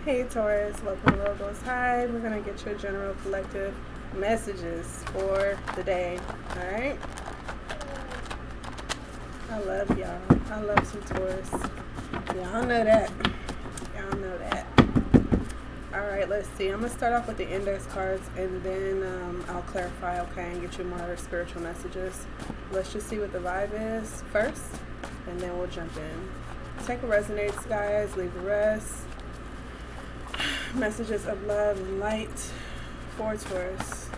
Hey Taurus, welcome to rogoeshigh. We're going to get your general collective messages for the day. Alright? I love y'all. I love some Taurus. Y'all know that. Y'all know that. Alright, let's see. I'm going to start off with the index cards and then I'll clarify, okay, and get you more spiritual messages. Let's just see what the vibe is first and then we'll jump in. Take what resonates, guys. Leave the rest. Messages of love and light for Taurus.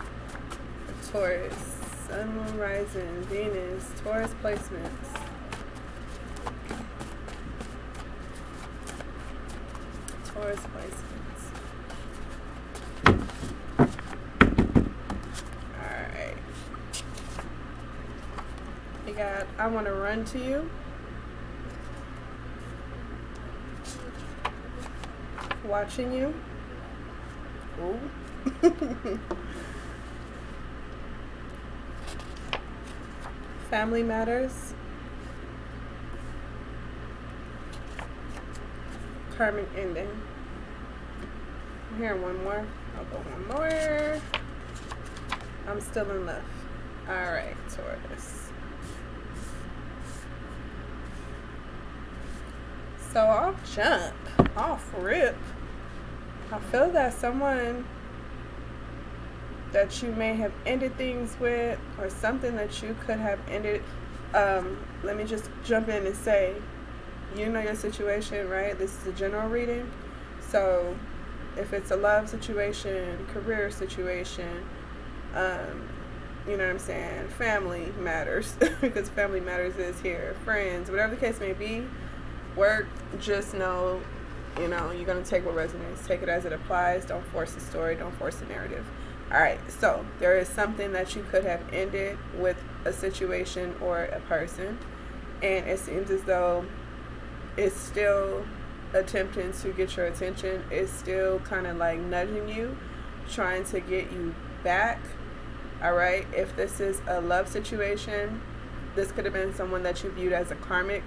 For Taurus. Sun, Moon, Rising, Venus, Taurus placements. Taurus placements. Alright. You got, I want to run to you. Watching you. Ooh. Family matters. Karmic ending. I'm hearing one more. I'll go one more. I'm still in love. Alright, Taurus. So off jump. Off rip. I feel that someone that you may have ended things with or something that you could have ended, let me just jump in and say, you know your situation, right? This is a general reading. So if it's a love situation, career situation, you know what I'm saying, family matters, because family matters is here, friends, whatever the case may be, work, just know, you know, you're going to take what resonates. Take it as it applies. Don't force the story. Don't force the narrative. All right. So there is something that you could have ended with a situation or a person. And it seems as though it's still attempting to get your attention. It's still kind of like nudging you, trying to get you back. All right. If this is a love situation, this could have been someone that you viewed as a karmic.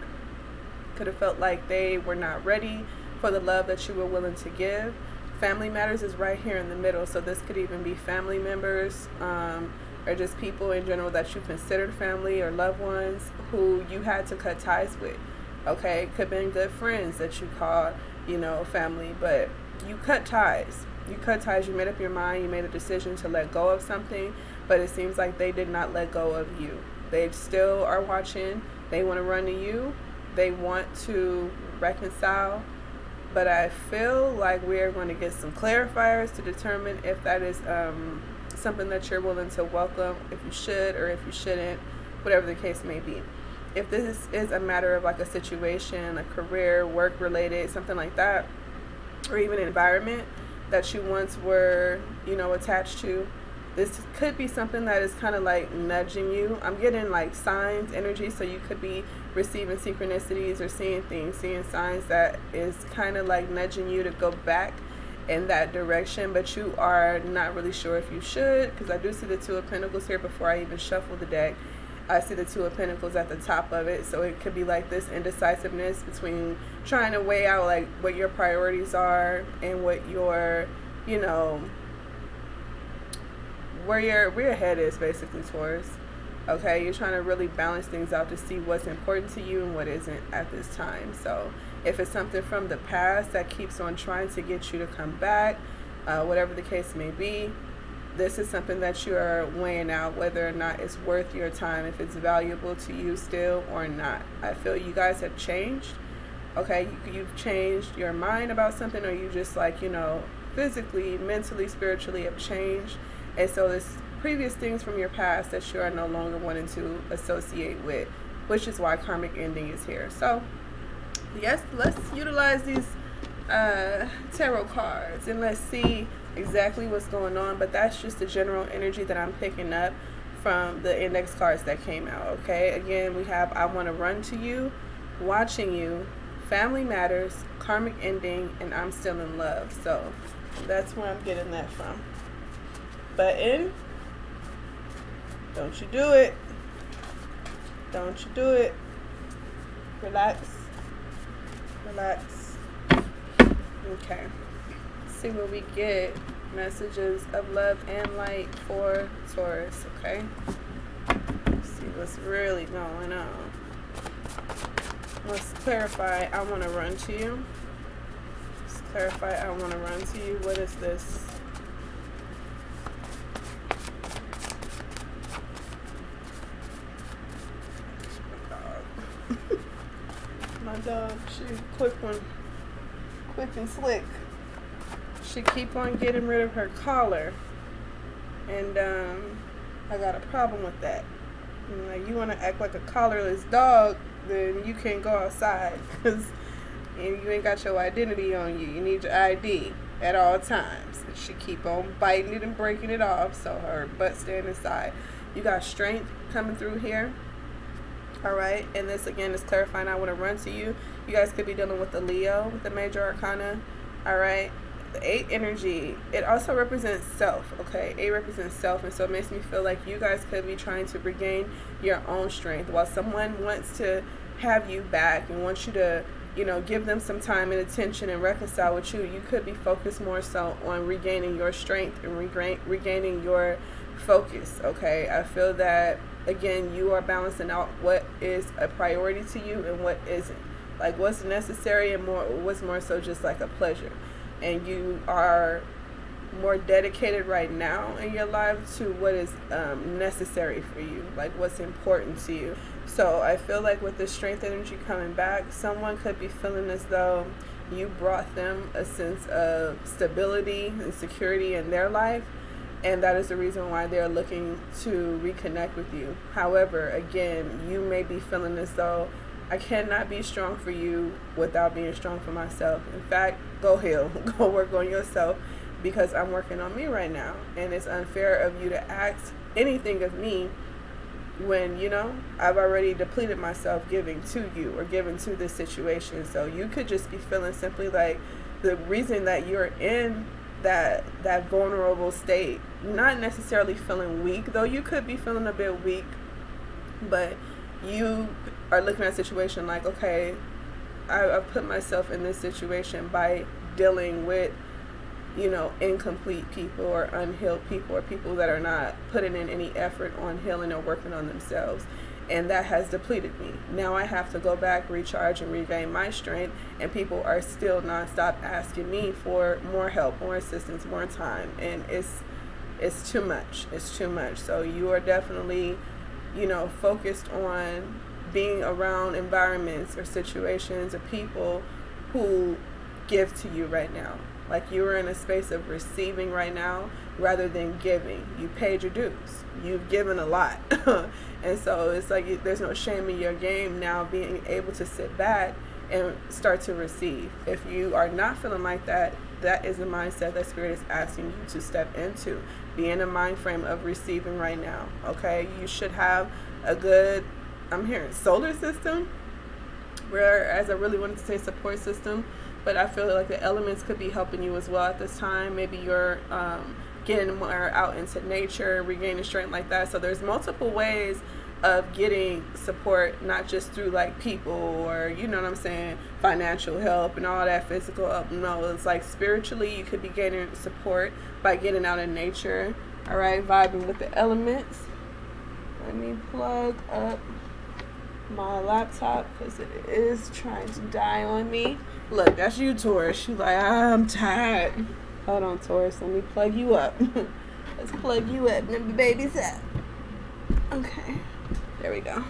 Could have felt like they were not ready for the love that you were willing to give. Family matters is right here in the middle, so this could even be family members or just people in general that you considered family or loved ones who you had to cut ties with. Okay, it could have been good friends that you called, you know, family, but you cut ties. You cut ties, you made up your mind, you made a decision to let go of something, but it seems like they did not let go of you. They still are watching, they want to run to you, they want to reconcile. But I feel like we are going to get some clarifiers to determine if that is something that you're willing to welcome, if you should or if you shouldn't, whatever the case may be. If this is a matter of like a situation, a career, work related, something like that, or even an environment that you once were, you know, attached to, this could be something that is kind of like nudging you. I'm getting like signs, energy, so you could be receiving synchronicities or seeing things, seeing signs that is kind of like nudging you to go back in that direction, but you are not really sure if you should, because I do see the Two of Pentacles here before I even shuffle the deck. I see the Two of Pentacles at the top of it, so it could be like this indecisiveness between trying to weigh out like what your priorities are and what your, you know, where your head is, basically, Taurus. Okay, you're trying to really balance things out to see what's important to you and what isn't at this time. So if it's something from the past that keeps on trying to get you to come back, whatever the case may be, this is something that you are weighing out whether or not it's worth your time, if it's valuable to you still or not. I feel you guys have changed. Okay, you've changed your mind about something, or you just like, you know, physically, mentally, spiritually have changed. And so there's previous things from your past that you are no longer wanting to associate with, which is why karmic ending is here. So yes, let's utilize these tarot cards and let's see exactly what's going on. But that's just the general energy that I'm picking up from the index cards that came out. Okay, again, we have I want to run to you, watching you, family matters, karmic ending, and I'm still in love. So that's where I'm getting that from. Button, don't you do it. Don't you do it. Relax. Relax. Okay. see what we get. Messages of love and light for Taurus, okay? Let's see what's really going on. Let's clarify, I want to run to you. Let's clarify, I want to run to you. What is this? My dog, she's quick and slick. She keep on getting rid of her collar, and I got a problem with that. And, like, you want to act like a collarless dog, then you can't go outside because you ain't got your identity on you. You need your ID at all times. And she keep on biting it and breaking it off, so her butt staying inside. You got strength coming through here. All right, and this again is clarifying. I want to run to you. You guys could be dealing with the Leo with the major arcana. All right, the 8 energy, it also represents self. Okay, 8 represents self, and so it makes me feel like you guys could be trying to regain your own strength while someone wants to have you back and wants you to, you know, give them some time and attention and reconcile with you. You could be focused more so on regaining your strength and regaining your focus. Okay, I feel that again you are balancing out what is a priority to you and what isn't, like what's necessary and what's more so just like a pleasure. And you are more dedicated right now in your life to what is necessary for you, like what's important to you. So I feel like with the strength energy coming back, someone could be feeling as though you brought them a sense of stability and security in their life, and that is the reason why they're looking to reconnect with you. However, again, you may be feeling as though I cannot be strong for you without being strong for myself. In fact, go heal, go work on yourself, because I'm working on me right now, and it's unfair of you to ask anything of me when, you know, I've already depleted myself giving to you or giving to this situation. So you could just be feeling simply like the reason that you're in that vulnerable state, not necessarily feeling weak, though you could be feeling a bit weak, but you are looking at a situation like, okay, I've put myself in this situation by dealing with, you know, incomplete people or unhealed people or people that are not putting in any effort on healing or working on themselves. And that has depleted me. Now I have to go back, recharge, and regain my strength. And people are still nonstop asking me for more help, more assistance, more time. And it's too much. It's too much. So you are definitely, you know, focused on being around environments or situations or people who give to you right now. Like you are in a space of receiving right now rather than giving. You paid your dues. You've given a lot. And so it's like there's no shame in your game now being able to sit back and start to receive. If you are not feeling like that, that is the mindset that Spirit is asking you to step into. Be in a mind frame of receiving right now. Okay? You should have a good, I'm hearing solar system, whereas I really wanted to say support system, but I feel like the elements could be helping you as well at this time. Maybe you're getting more out into nature, regaining strength like that. So there's multiple ways of getting support, not just through like people or, you know what I'm saying, financial help and all that physical help. No, it's like spiritually you could be getting support by getting out in nature. All right, vibing with the elements. Let me plug up my laptop because it is trying to die on me. Look, that's you, Taurus. You like, I'm tired. Hold on, Taurus. Let me plug you up. Let's plug you up. Let me baby's up. Okay. There we go.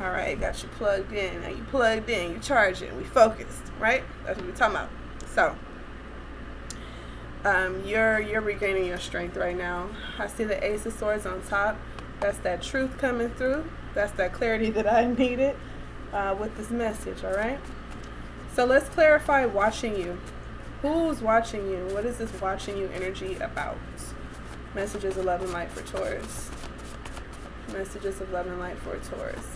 All right, got you plugged in. Now you plugged in. You charging. We focused, right? That's what we're talking about. So, you're regaining your strength right now. I see the Ace of Swords on top. That's that truth coming through. That's that clarity that I needed with this message, all right? So let's clarify watching you. Who's watching you? What is this watching you energy about? Messages of love and light for Taurus. Messages of love and light for Taurus.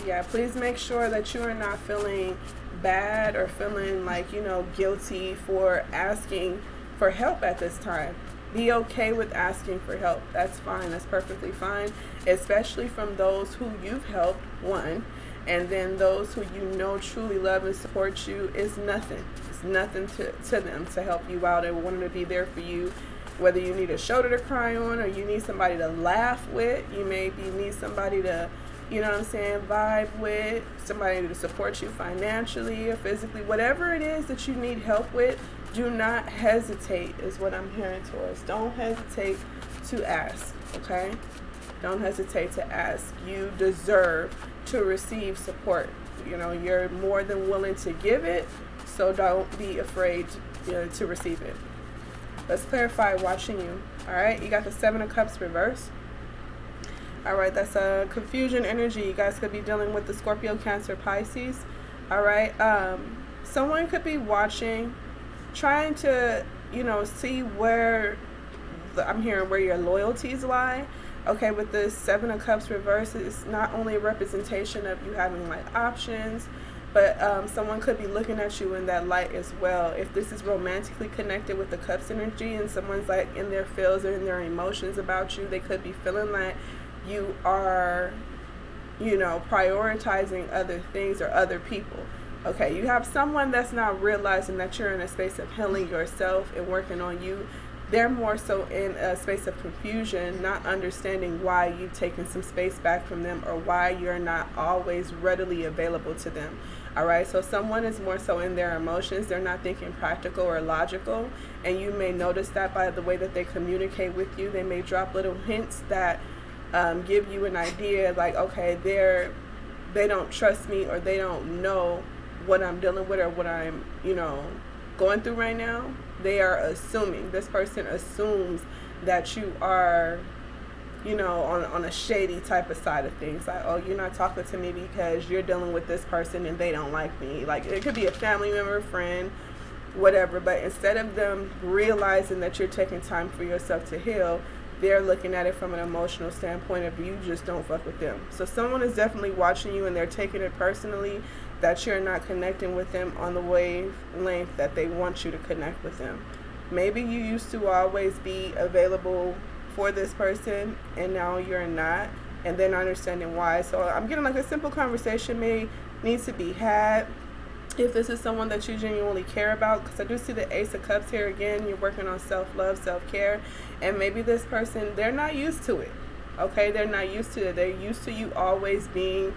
Yeah, please make sure that you are not feeling bad or feeling like, you know, guilty for asking for help at this time. Be okay with asking for help. That's fine. That's perfectly fine, especially from those who you've helped, one, And then those who you know truly love and support you is nothing. It's nothing to them to help you out and wanting to be there for you. Whether you need a shoulder to cry on or you need somebody to laugh with, you maybe need somebody to, you know what I'm saying, vibe with, somebody to support you financially or physically, whatever it is that you need help with, do not hesitate is what I'm hearing, Taurus. Don't hesitate to ask, okay? Don't hesitate to ask. You deserve to receive support. You know, you're more than willing to give it, so don't be afraid to receive it. Let's clarify watching you. All right, you got the Seven of Cups reverse. All right, that's a confusion energy. You guys could be dealing with the Scorpio, Cancer, Pisces. All right, someone could be watching, trying to, you know, see where I'm hearing where your loyalties lie. Okay, with the Seven of Cups reverse, it's not only a representation of you having like options, but someone could be looking at you in that light as well. If this is romantically connected with the Cups energy and someone's like in their feels or in their emotions about you, they could be feeling like you are, you know, prioritizing other things or other people. Okay, you have someone that's not realizing that you're in a space of healing yourself and working on you. They're more so in a space of confusion, not understanding why you've taken some space back from them or why you're not always readily available to them. All right, so someone is more so in their emotions. They're not thinking practical or logical, and you may notice that by the way that they communicate with you. They may drop little hints that give you an idea like, okay, they don't trust me, or they don't know what I'm dealing with or what I'm, you know, going through right now. They are assuming. This person assumes that you are, you know, on a shady type of side of things. Like, oh, you're not talking to me because you're dealing with this person and they don't like me. Like, it could be a family member, friend, whatever. But instead of them realizing that you're taking time for yourself to heal, they're looking at it from an emotional standpoint of you just don't fuck with them. So someone is definitely watching you and they're taking it personally that you're not connecting with them on the wavelength that they want you to connect with them. Maybe you used to always be available for this person and now you're not, and they're not understanding why. So I'm getting like a simple conversation may need to be had if this is someone that you genuinely care about, because I do see the Ace of Cups here again. You're working on self-love, self-care, and maybe this person, they're not used to it. Okay, they're not used to it. They're used to you always being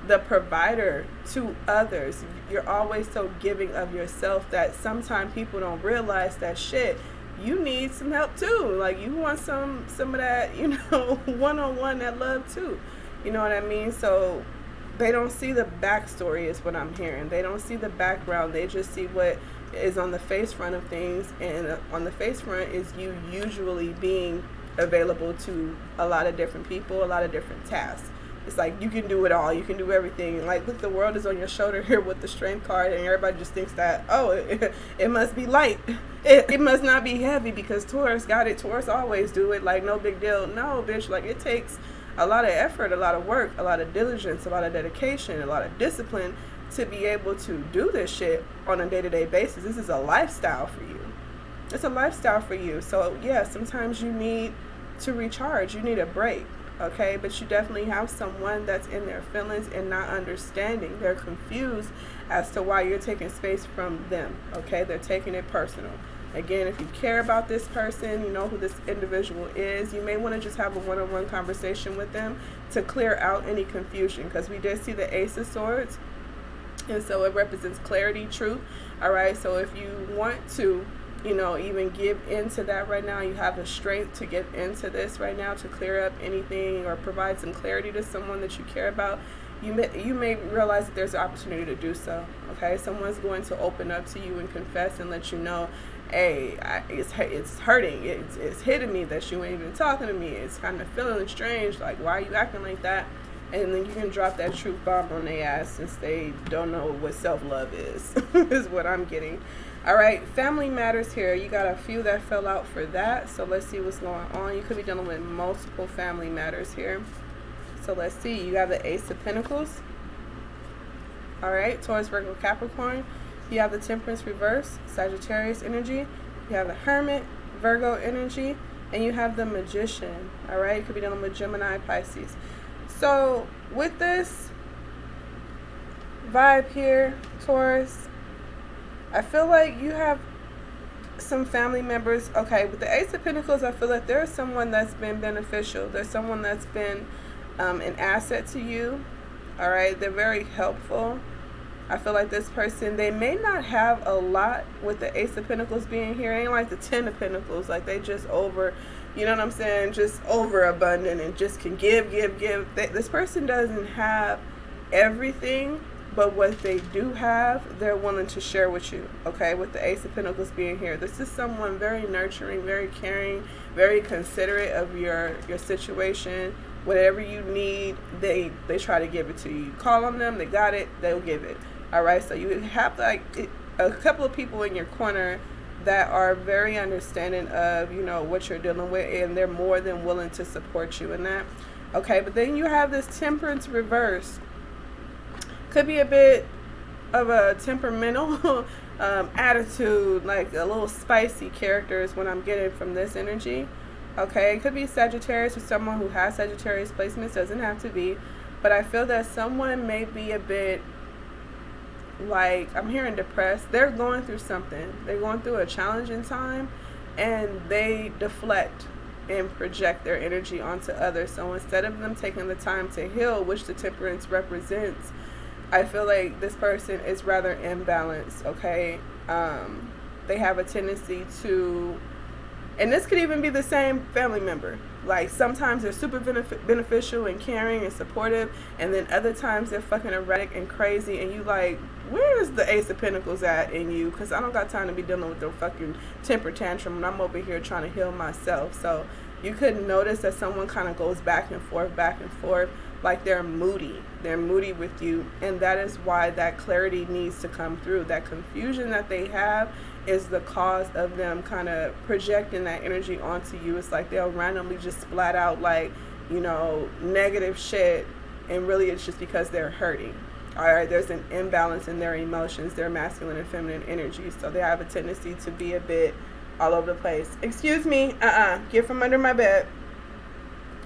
the provider to others. You're always so giving of yourself that sometimes people don't realize that shit, you need some help too. Like, you want some of that, you know, one-on-one, that love too. You know what I mean? So they don't see the backstory is what I'm hearing. They don't see the background. They just see what is on the face front of things. And on the face front is you usually being available to a lot of different people, a lot of different tasks. It's like you can do it all. You can do everything. Like, look, the world is on your shoulder here with the strength card, and everybody just thinks that, oh, it must be light. It must not be heavy because Taurus got it. Taurus always do it. Like, no big deal. No, bitch. Like, it takes a lot of effort, a lot of work, a lot of diligence, a lot of dedication, a lot of discipline to be able to do this shit on a day-to-day basis. This is a lifestyle for you. It's a lifestyle for you. So, yeah, sometimes you need to recharge. You need a break. Okay, but you definitely have someone that's in their feelings and not understanding. They're confused as to why you're taking space from them. Okay, they're taking it personal. Again, if you care about this person, you know who this individual is, you may want to just have a one-on-one conversation with them to clear out any confusion, because we did see the Ace of Swords, and so it represents clarity, truth. All right, so if you want to, you know, even give into that right now, you have the strength to get into this right now to clear up anything or provide some clarity to someone that you care about, you may realize that there's an opportunity to do so. Okay, someone's going to open up to you and confess and let you know, hey, it's hurting, it's hitting me that you ain't even talking to me, it's kind of feeling strange, like, why are you acting like that? And then you can drop that truth bomb on their ass since they don't know what self-love is, is what I'm getting. All right, family matters here. You got a few that fell out for that. So let's see what's going on. You could be dealing with multiple family matters here. So let's see. You have the Ace of Pentacles. All right, Taurus, Virgo, Capricorn. You have the Temperance reverse, Sagittarius energy. You have the Hermit, Virgo energy. And you have the Magician. All right, you could be dealing with Gemini, Pisces. So with this, vibe here, Taurus. I feel like you have some family members. Okay, with the Ace of Pentacles, I feel like there's someone that's been beneficial. There's someone that's been an asset to you. All right, they're very helpful. I feel like this person, they may not have a lot with the Ace of Pentacles being here. It ain't like the Ten of Pentacles, like they just over, you know what I'm saying, just overabundant and just can give. This person doesn't have everything, but what they do have, they're willing to share with you, okay, with the Ace of Pentacles being here. This is someone very nurturing, very caring, very considerate of your situation. Whatever you need, they try to give it to you. You call on them, they got it, they'll give it. All right, so you have like a couple of people in your corner that are very understanding of, you know, what you're dealing with, and they're more than willing to support you in that. Okay, but then you have this Temperance reverse. Could be a bit of a temperamental attitude, like a little spicy character is what I'm getting from this energy. Okay, it could be Sagittarius or someone who has Sagittarius placements, doesn't have to be, but I feel that someone may be a bit, like, I'm hearing depressed. They're going through something. They're going through a challenging time, and they deflect and project their energy onto others. So instead of them taking the time to heal, which the Temperance represents, I feel like this person is rather imbalanced, okay? They have a tendency to, and this could even be the same family member. Like, sometimes they're super beneficial and caring and supportive, and then other times they're fucking erratic and crazy, and you like, where's the Ace of Pentacles at in you? Because I don't got time to be dealing with the fucking temper tantrum, and I'm over here trying to heal myself. So you could notice that someone kind of goes back and forth, like they're moody. They're moody with you, and that is why that clarity needs to come through. That confusion that they have is the cause of them kind of projecting that energy onto you. It's like they'll randomly just splat out, like, you know, negative shit, and really it's just because they're hurting. All right, there's an imbalance in their emotions, their masculine and feminine energies, so they have a tendency to be a bit all over the place. Excuse me, get from under my bed.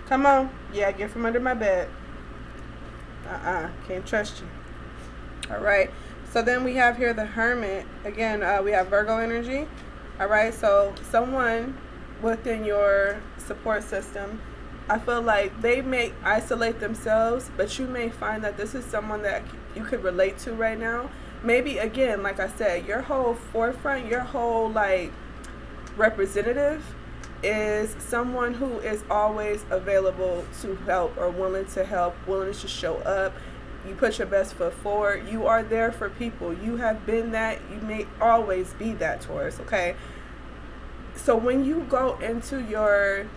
Come on, yeah, get from under my bed. Can't trust you. All right, so then we have here the Hermit. Again, we have Virgo energy. All right, so someone within your support system, I feel like they may isolate themselves, but you may find that this is someone that you could relate to right now. Maybe, again, like I said, your whole forefront, your whole, like, representative is someone who is always available to help or willing to help, willing to show up. You put your best foot forward. You are there for people. You have been that. You may always be that, Taurus, okay? So when you go into your,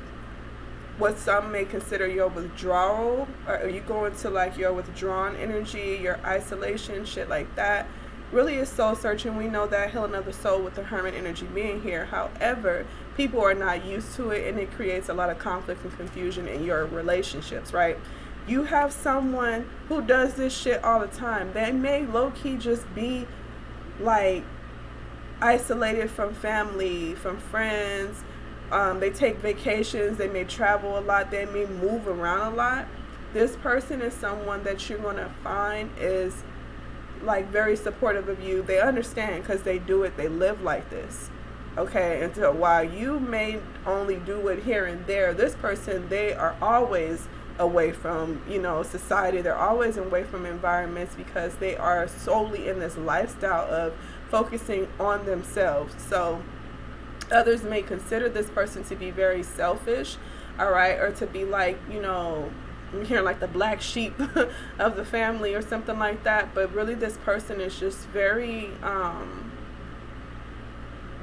what some may consider your withdrawal, or you go into like your withdrawn energy, your isolation, shit like that, really is soul searching. We know that healing of the soul with the Hermit energy being here. However, people are not used to it, and it creates a lot of conflict and confusion in your relationships, right? You have someone who does this shit all the time. They may low-key just be like isolated from family, from friends. They take vacations. They may travel a lot. They may move around a lot. This person is someone that you're going to find is like very supportive of you. They understand because they do it. They live like this. Okay, and so while you may only do it here and there, this person, they are always away from, you know, society. They're always away from environments because they are solely in this lifestyle of focusing on themselves. So others may consider this person to be very selfish, all right, or to be like, you know, I'm hearing like the black sheep of the family or something like that. But really this person is just very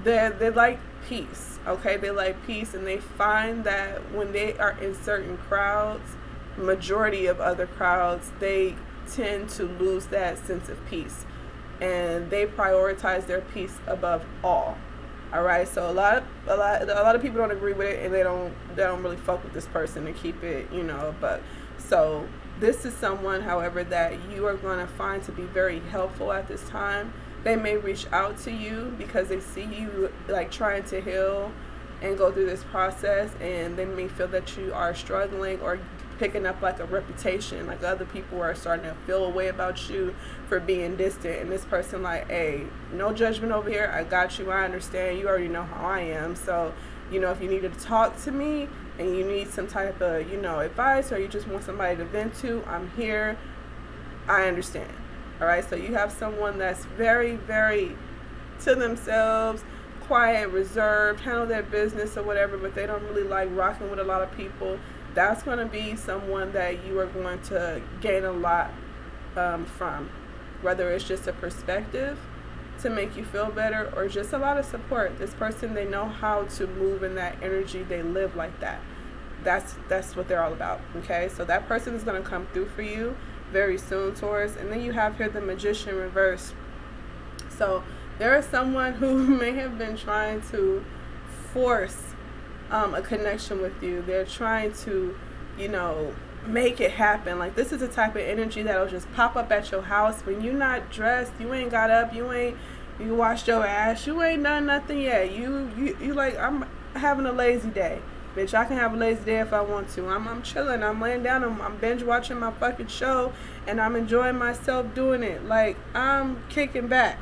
they like peace, okay? They like peace, and they find that when they are in certain crowds, majority of other crowds, they tend to lose that sense of peace, and they prioritize their peace above all. All right, so a lot of people don't agree with it, and they don't really fuck with this person to keep it, you know. But so this is someone, however, that you are going to find to be very helpful at this time. They may reach out to you because they see you like trying to heal and go through this process, and they may feel that you are struggling or picking up like a reputation, like other people are starting to feel a way about you for being distant, and this person like, hey, no judgment over here, I got you, I understand, you already know how I am. So if you needed to talk to me and you need some type of advice, or you just want somebody to vent to, I'm here, I understand. All right, so you have someone that's very, very to themselves, quiet, reserved, handle their business or whatever, but they don't really like rocking with a lot of people. That's going to be someone that you are going to gain a lot from, whether it's just a perspective to make you feel better or just a lot of support. This person, they know how to move in that energy. They live like that. That's what they're all about. Okay, so that person is going to come through for you very soon, Taurus. And then you have here the Magician reverse. So there is someone who may have been trying to force a connection with you. They're trying to, make it happen. Like, this is the type of energy that'll just pop up at your house when you're not dressed, you ain't got up, you washed your ass, you ain't done nothing yet. You like, I'm having a lazy day. Bitch, I can have a lazy day if I want to. I'm chilling, I'm laying down, I'm binge watching my fucking show, and I'm enjoying myself doing it. Like, I'm kicking back.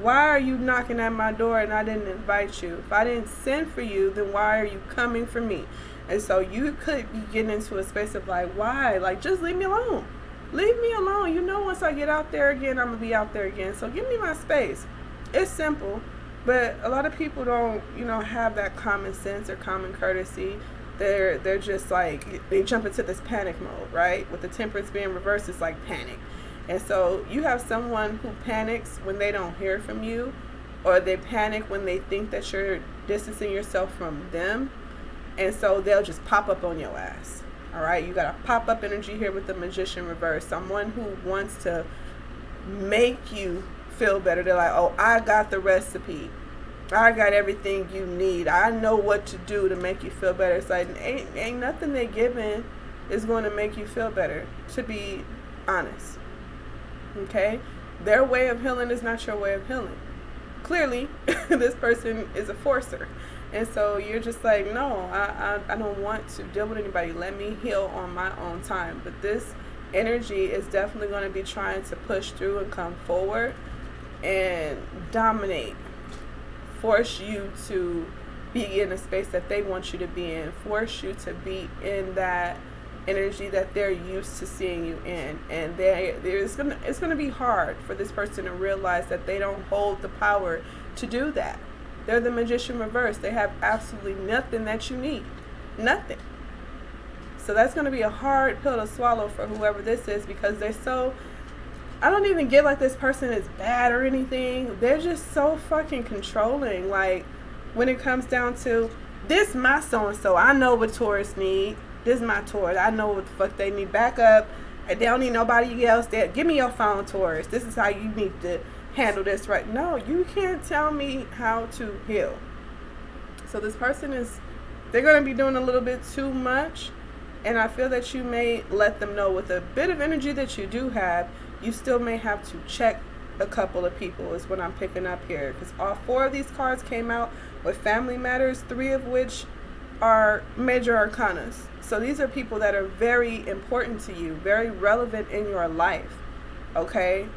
Why are you knocking at my door and I didn't invite you? If I didn't send for you, then why are you coming for me? And so you could be getting into a space of like, why? Like, just leave me alone. Leave me alone. Once I get out there again, I'm going to be out there again. So give me my space. It's simple, but a lot of people don't, have that common sense or common courtesy. They're just like, they jump into this panic mode, right? With the Temperance being reversed, it's like panic. And so you have someone who panics when they don't hear from you, or they panic when they think that you're distancing yourself from them. And so they'll just pop up on your ass. All right, you got a pop-up energy here with the Magician reverse. Someone who wants to make you feel better. They're like, oh, I got the recipe. I got everything you need. I know what to do to make you feel better. It's like, ain't nothing they giving is going to make you feel better, to be honest. Okay? Their way of healing is not your way of healing. Clearly, this person is a forcer. And so you're just like, no, I don't want to deal with anybody. Let me heal on my own time. But this energy is definitely going to be trying to push through and come forward and dominate. Force you to be in a space that they want you to be in. Force you to be in that energy that they're used to seeing you in. And it's gonna be hard for this person to realize that they don't hold the power to do that. They're the Magician reverse. They have absolutely nothing that you need. Nothing. So that's going to be a hard pill to swallow for whoever this is, because they're so, I don't even get like this person is bad or anything. They're just so fucking controlling. Like, when it comes down to, this my so-and-so, I know what Taurus need. This is my Taurus. I know what the fuck they need. Back up. They don't need nobody else. Give me your phone, Taurus. This is how you need to handle this, right? No, you can't tell me how to heal. So this person they're going to be doing a little bit too much, and I feel that you may let them know with a bit of energy that you do have, you still may have to check a couple of people, is what I'm picking up here, because all 4 of these cards came out with family matters, 3 of which are major arcanas. So these are people that are very important to you, very relevant in your life. Okay?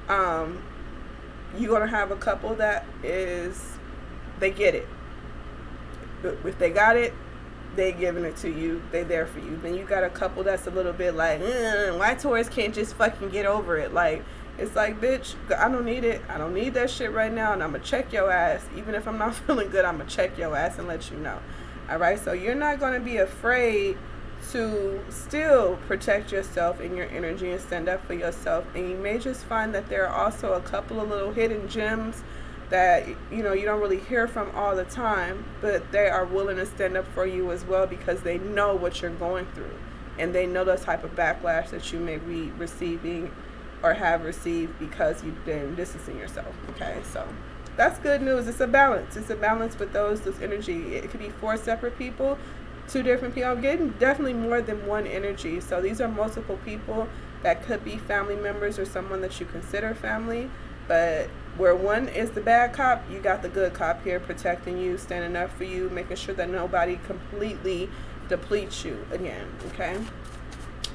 You're going to have a couple that they get it. If they got it, they giving it to you. They there for you. Then you got a couple that's a little bit like, why Taurus can't just fucking get over it? Like, it's like, bitch, I don't need it. I don't need that shit right now, and I'm going to check your ass. Even if I'm not feeling good, I'm going to check your ass and let you know. All right? So you're not going to be afraid to still protect yourself and your energy and stand up for yourself. And you may just find that there are also a couple of little hidden gems that you don't really hear from all the time, but they are willing to stand up for you as well, because they know what you're going through, and they know the type of backlash that you may be receiving or have received because you've been distancing yourself. Okay, so that's good news. It's a balance. It's a balance with those energy. It could be 4 separate people, 2 different people. I'm getting definitely more than one energy. So these are multiple people that could be family members or someone that you consider family. But where one is the bad cop, you got the good cop here protecting you, standing up for you, making sure that nobody completely depletes you again. Okay?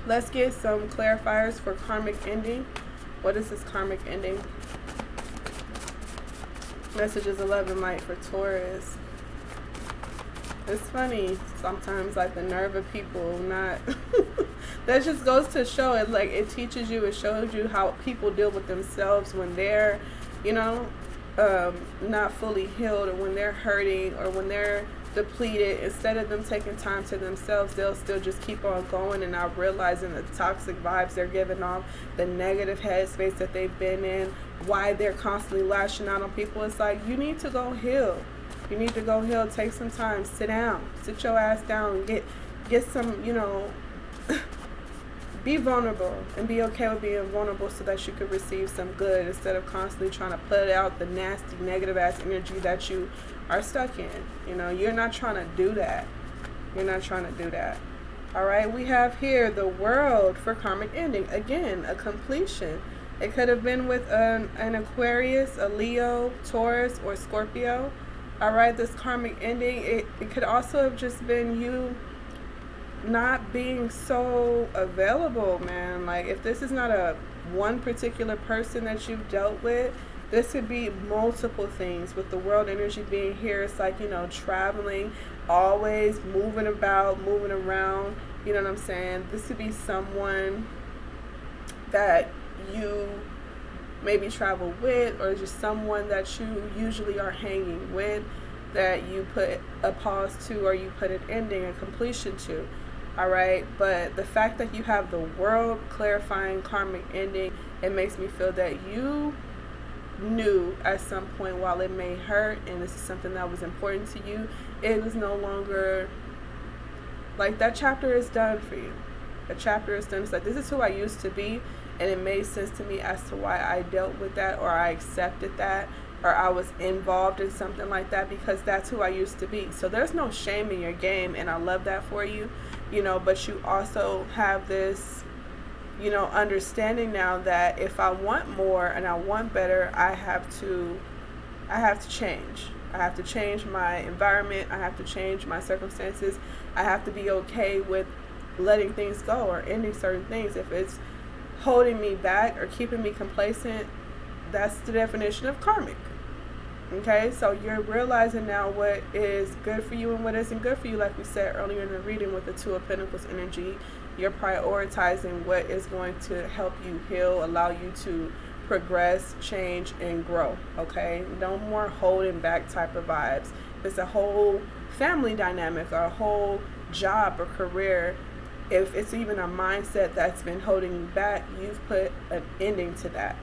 Let's get some clarifiers for karmic ending. What is this karmic ending? Messages 11 light for Taurus. It's funny sometimes, like the nerve of people not that just goes to show it, like it teaches you, it shows you how people deal with themselves when they're, you know, not fully healed, or when they're hurting, or when they're depleted. Instead of them taking time to themselves, they'll still just keep on going and not realizing the toxic vibes they're giving off, the negative headspace that they've been in, why they're constantly lashing out on people. It's like, you need to go heal. You need to go heal. Take some time. Sit down. Sit your ass down. Get some, you know, be vulnerable and be okay with being vulnerable so that you could receive some good, instead of constantly trying to put out the nasty, negative ass energy that you are stuck in. You know, you're not trying to do that. You're not trying to do that. All right, we have here the World for karmic ending. Again, a completion. It could have been with an Aquarius, a Leo, Taurus, or Scorpio. All right, this karmic ending, it could also have just been you not being so available, man. Like, if this is not a one particular person that you've dealt with, this could be multiple things. With the World energy being here, it's like, you know, traveling, always moving about, moving around, you know what I'm saying? This could be someone that you maybe travel with, or just someone that you usually are hanging with, that you put a pause to, or you put an ending, a completion to. All right, but the fact that you have the World clarifying karmic ending, it makes me feel that you knew at some point, while it may hurt and this is something that was important to you, it was no longer like that chapter is done for you. The chapter is done. It's like, this is who I used to be, and it made sense to me as to why I dealt with that, or I accepted that, or I was involved in something like that, because that's who I used to be. So there's no shame in your game, and I love that for you, you know, but you also have this, you know, understanding now that if I want more and I want better, I have to change. I have to change my environment. I have to change my circumstances. I have to be okay with letting things go or ending certain things. If it's holding me back or keeping me complacent, that's the definition of karmic. Okay, so you're realizing now what is good for you and what isn't good for you. Like we said earlier in the reading with the Two of Pentacles energy, you're prioritizing what is going to help you heal, allow you to progress, change, and grow. Okay, no more holding back type of vibes. If it's a whole family dynamic or a whole job or career, if it's even a mindset that's been holding you back, you've put an ending to that.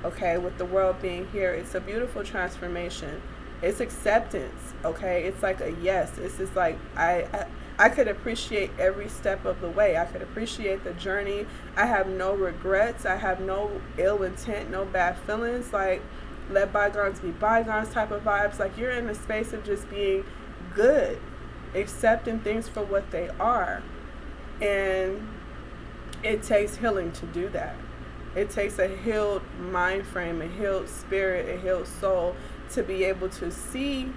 Okay, with the World being here, it's a beautiful transformation. It's acceptance. Okay, it's like a yes. It's just like I could appreciate every step of the way. I could appreciate the journey. I have no regrets. I have no ill intent, no bad feelings. Like, let bygones be bygones type of vibes. Like, you're in a space of just being good, accepting things for what they are. And it takes healing to do that. It takes a healed mind frame, a healed spirit, a healed soul to be able to see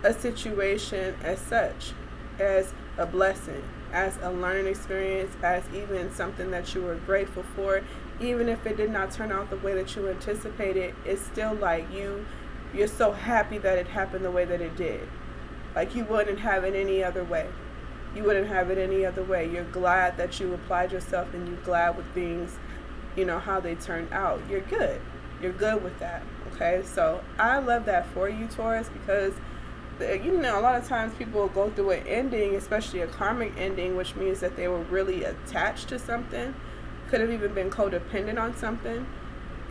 a situation as such, as a blessing, as a learning experience, as even something that you were grateful for. Even if it did not turn out the way that you anticipated, it's still like you're so happy that it happened the way that it did. Like, you wouldn't have it any other way. You wouldn't have it any other way. You're glad that you applied yourself, and you're glad with things, you know, how they turned out. You're good. You're good with that. Okay, so I love that for you, Taurus, because you know, a lot of times people will go through an ending, especially a karmic ending, which means that they were really attached to something, could have even been codependent on something,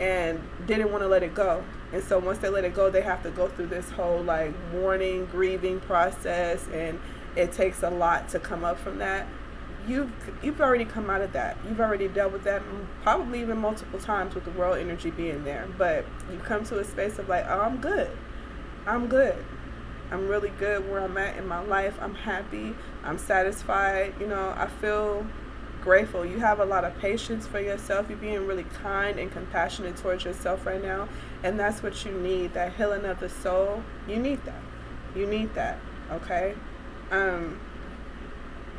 and didn't want to let it go. And so once they let it go, they have to go through this whole like mourning, grieving process, and it takes a lot to come up from that. You've already come out of that. You've already dealt with that, probably even multiple times with the World energy being there. But you come to a space of like, oh, I'm good. I'm good. I'm really good where I'm at in my life. I'm happy. I'm satisfied. You know, I feel grateful. You have a lot of patience for yourself. You're being really kind and compassionate towards yourself right now. And that's what you need, that healing of the soul. You need that. You need that. Okay?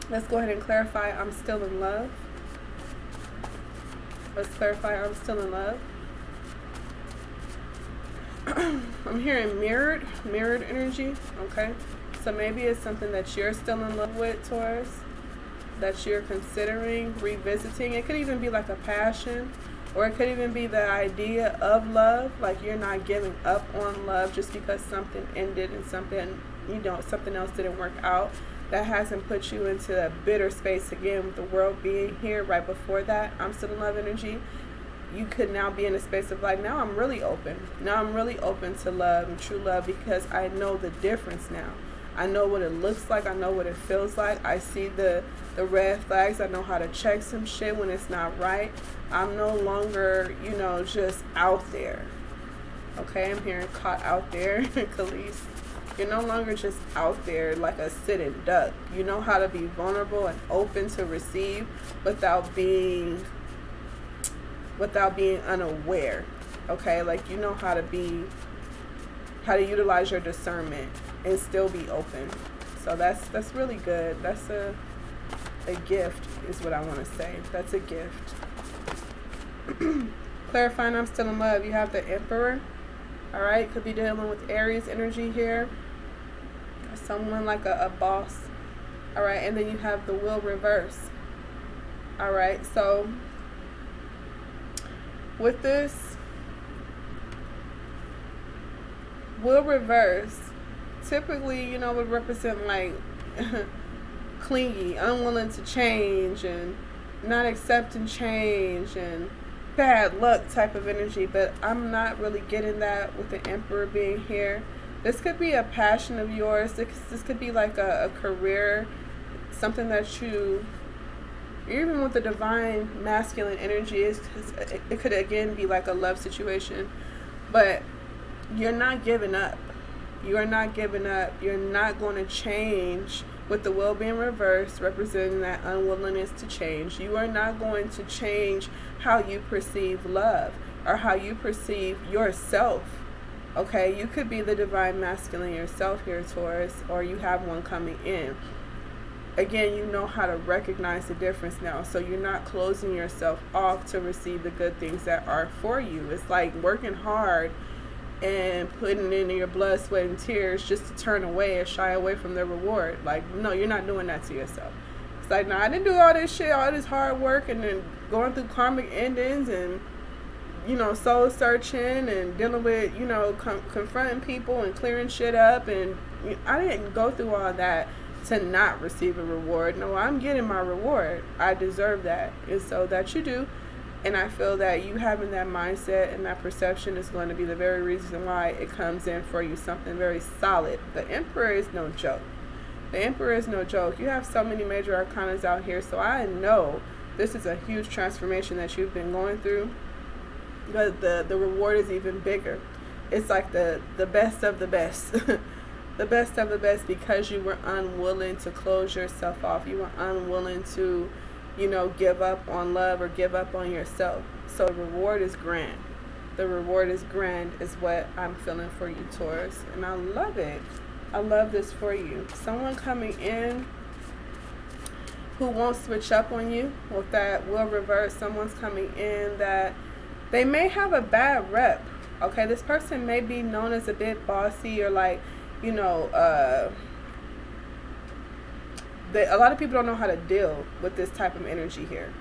Let's go ahead and clarify. I'm still in love. Let's clarify, I'm still in love. I'm hearing mirrored energy, okay? So maybe it's something that you're still in love with, Taurus, that you're considering revisiting. It could even be like a passion, or it could even be the idea of love, like you're not giving up on love just because something ended and something, something else didn't work out. That hasn't put you into a bitter space again, with the world being here right before that. I'm still in love energy. You could now be in a space of like, now I'm really open. Now I'm really open to love and true love, because I know the difference now. I know what it looks like. I know what it feels like. I see the red flags. I know how to check some shit when it's not right. I'm no longer, just out there. Okay, I'm hearing caught out there, Khalees. You're no longer just out there like a sitting duck. You know how to be vulnerable and open to receive without being unaware. Okay, like you know how to utilize your discernment and still be open. So that's really good. That's a gift is what I want to say. That's a gift. Clarifying, I'm still in love. You have the Emperor. All right, could be dealing with Aries energy here. Someone like a boss. All right, and then you have the Wheel reverse. All right, so with this Wheel reverse, typically, would represent like clingy, unwilling to change, and not accepting change, and bad luck type of energy. But I'm not really getting that with the Emperor being here. This could be a passion of yours. This could be like a career, something that you, even with the divine masculine energy, it could again be like a love situation. But you're not giving up. You are not giving up. You're not going to change. With the Wheel being reversed, representing that unwillingness to change. You are not going to change how you perceive love or how you perceive yourself. Okay, you could be the divine masculine yourself here, Taurus, or you have one coming in. Again, you know how to recognize the difference now. So you're not closing yourself off to receive the good things that are for you. It's like working hard and putting in your blood, sweat, and tears just to turn away and shy away from the reward. Like, no, you're not doing that to yourself. It's like, no, I didn't do all this shit, all this hard work, and then going through karmic endings and, soul searching and dealing with, confronting people and clearing shit up. And I didn't go through all that to not receive a reward. No, I'm getting my reward. I deserve that. And so that you do. And I feel that you having that mindset and that perception is going to be the very reason why it comes in for you, something very solid. The Emperor is no joke. The Emperor is no joke. You have so many major arcanas out here, so I know this is a huge transformation that you've been going through. But the reward is even bigger. It's like the best of the best. The best of the best, because you were unwilling to close yourself off. You were unwilling to give up on love or give up on yourself. So the reward is grand. The reward is grand is what I'm feeling for you, Taurus. And I love it. I love this for you. Someone coming in who won't switch up on you with that Wheel reverse. Someone's coming in that they may have a bad rep. Okay, this person may be known as a bit bossy, or like, a lot of people don't know how to deal with this type of energy here.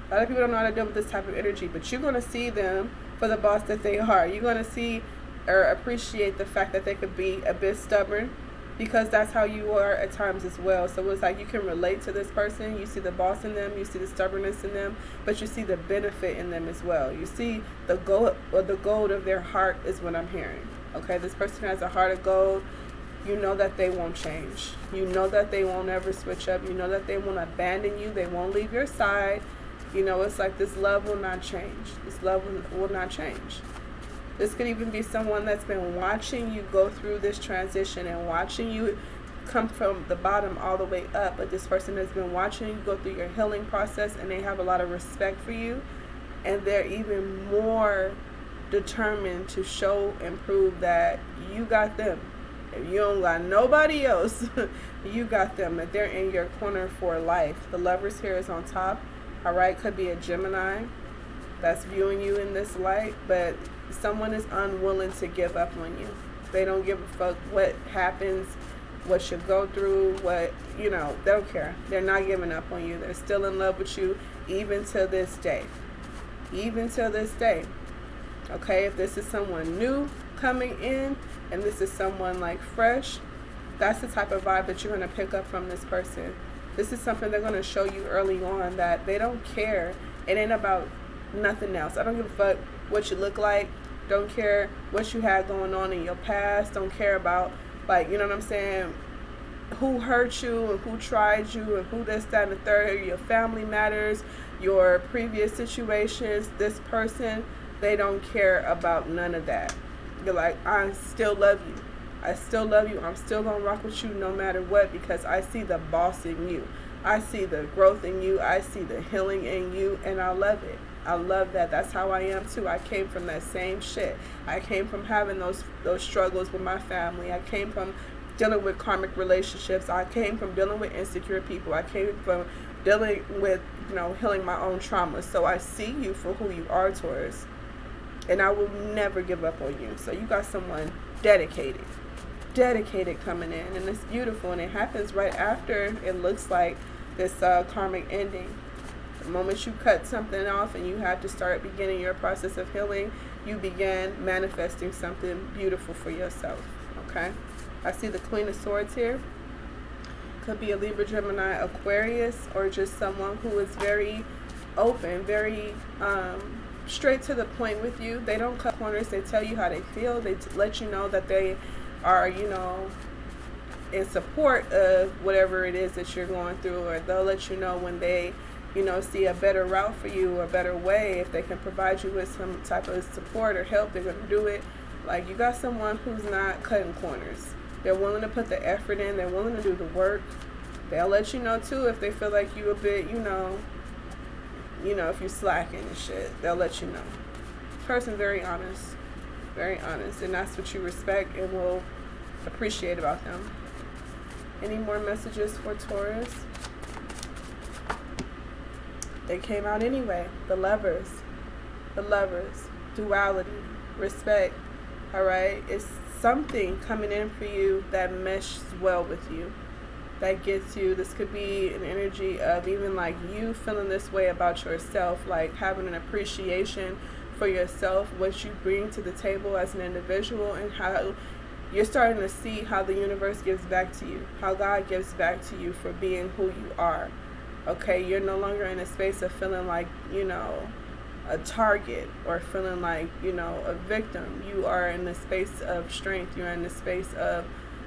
A lot of people don't know how to deal with this type of energy, but you're going to see them for the boss that they are. You're going to see or appreciate the fact that they could be a bit stubborn, because that's how you are at times as well. So it's like you can relate to this person. You see the boss in them. You see the stubbornness in them, but you see the benefit in them as well. You see the gold of their heart is what I'm hearing. Okay, this person has a heart of gold. You know that they won't change. You know that they won't ever switch up. You know that they won't abandon you. They won't leave your side. It's like this love will not change. This love will not change. This could even be someone that's been watching you go through this transition and watching you come from the bottom all the way up. But this person has been watching you go through your healing process, and they have a lot of respect for you. And they're even more determined to show and prove that you got them. If you don't got nobody else, you got them. That they're in your corner for life. The Lovers here is on top. All right, could be a Gemini that's viewing you in this light, but someone is unwilling to give up on you. They don't give a fuck what happens, what you go through, what, they don't care. They're not giving up on you. They're still in love with you, even to this day. Even to this day. Okay, if this is someone new coming in, and this is someone like fresh, that's the type of vibe that you're going to pick up from this person. This is something they're going to show you early on, that they don't care. It ain't about nothing else. I don't give a fuck what you look like. Don't care what you had going on in your past. Don't care about, like, you know what I'm saying, who hurt you and who tried you and who this, that, and the third. Your family matters, your previous situations. This person, they don't care about none of that. You're like, I still love you. I still love you. I'm still going to rock with you no matter what, because I see the boss in you. I see the growth in you. I see the healing in you, and I love it. I love that. That's how I am too. I came from that same shit. I came from having those struggles with my family. I came from dealing with karmic relationships. I came from dealing with insecure people. I came from dealing with, healing my own trauma. So I see you for who you are, Taurus. And I will never give up on you. So you got someone dedicated coming in, and it's beautiful, and it happens right after, it looks like, this karmic ending. The moment you cut something off and you have to start beginning your process of healing, you begin manifesting something beautiful for yourself. Okay, I see the Queen of Swords here. Could be a Libra, Gemini, Aquarius, or just someone who is very open, very straight to the point with you. They don't cut corners. They tell you how they feel. They let you know that they are, in support of whatever it is that you're going through, or they'll let you know when they, see a better route for you, or a better way. If they can provide you with some type of support or help, they're going to do it. Like, you got someone who's not cutting corners. They're willing to put the effort in. They're willing to do the work. They'll let you know too if they feel like you a bit, if you're slacking and shit. They'll let you know. Person very honest, and that's what you respect and will appreciate about them. Any more messages for Taurus? They came out anyway. The lovers, duality, respect. All right, it's something coming in for you that meshes well with you, that gets you. This could be an energy of even like you feeling this way about yourself, like having an appreciation for yourself, what you bring to the table as an individual, and how you're starting to see how the universe gives back to you, how God gives back to you for being who you are. Okay, you're no longer in a space of feeling like, a target, or feeling like, a victim. You are in the space of strength. You're in the space of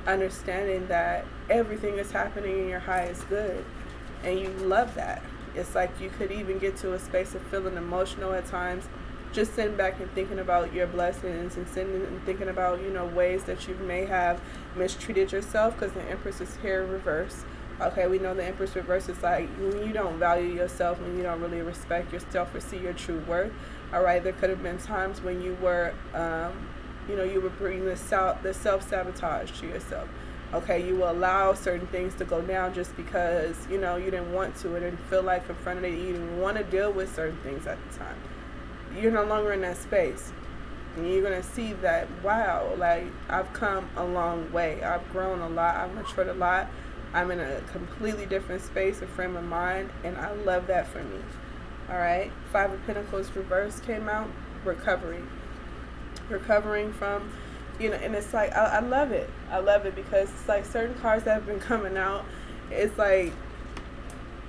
understanding that everything is happening in your highest good, and you love that. It's like you could even get to a space of feeling emotional at times, just sitting back and thinking about your blessings, and sitting and thinking about, ways that you may have mistreated yourself, because the Empress is here in reverse. Okay, we know the Empress reverse is like when you don't value yourself, when you don't really respect yourself or see your true worth. All right, there could have been times when you were, you were bringing the self-sabotage to yourself. Okay, you will allow certain things to go down just because, you didn't want to, or didn't feel like confronting it. You didn't want to deal with certain things at the time. You're no longer in that space. And you're going to see that, wow, like, I've come a long way. I've grown a lot. I've matured a lot. I'm in a completely different space, a frame of mind, and I love that for me. All right, Five of Pentacles reverse came out. Recovering from, and it's like, I love it. I love it because it's like certain cards that have been coming out, it's like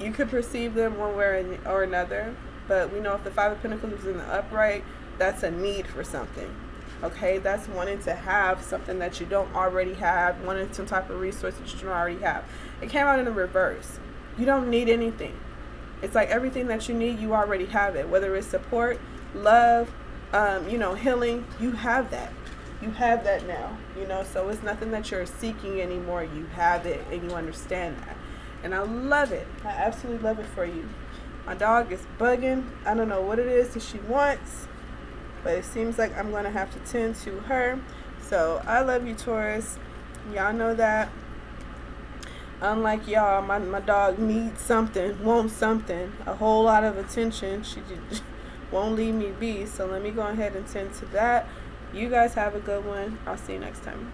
you could perceive them one way or another, but we know if the Five of Pentacles is in the upright, that's a need for something. Okay, that's wanting to have something that you don't already have, wanting some type of resource that you don't already have. It came out in the reverse. You don't need anything. It's like everything that you need, you already have it. Whether it's support, love, healing, you have that. You have that now, so it's nothing that you're seeking anymore. You have it, and you understand that. And I love it. I absolutely love it for you. My dog is bugging. I don't know what it is that she wants, but it seems like I'm going to have to tend to her. So I love you, Taurus. Y'all know that. Unlike y'all, my dog needs something, wants something, a whole lot of attention. She won't leave me be. So let me go ahead and tend to that. You guys have a good one. I'll see you next time.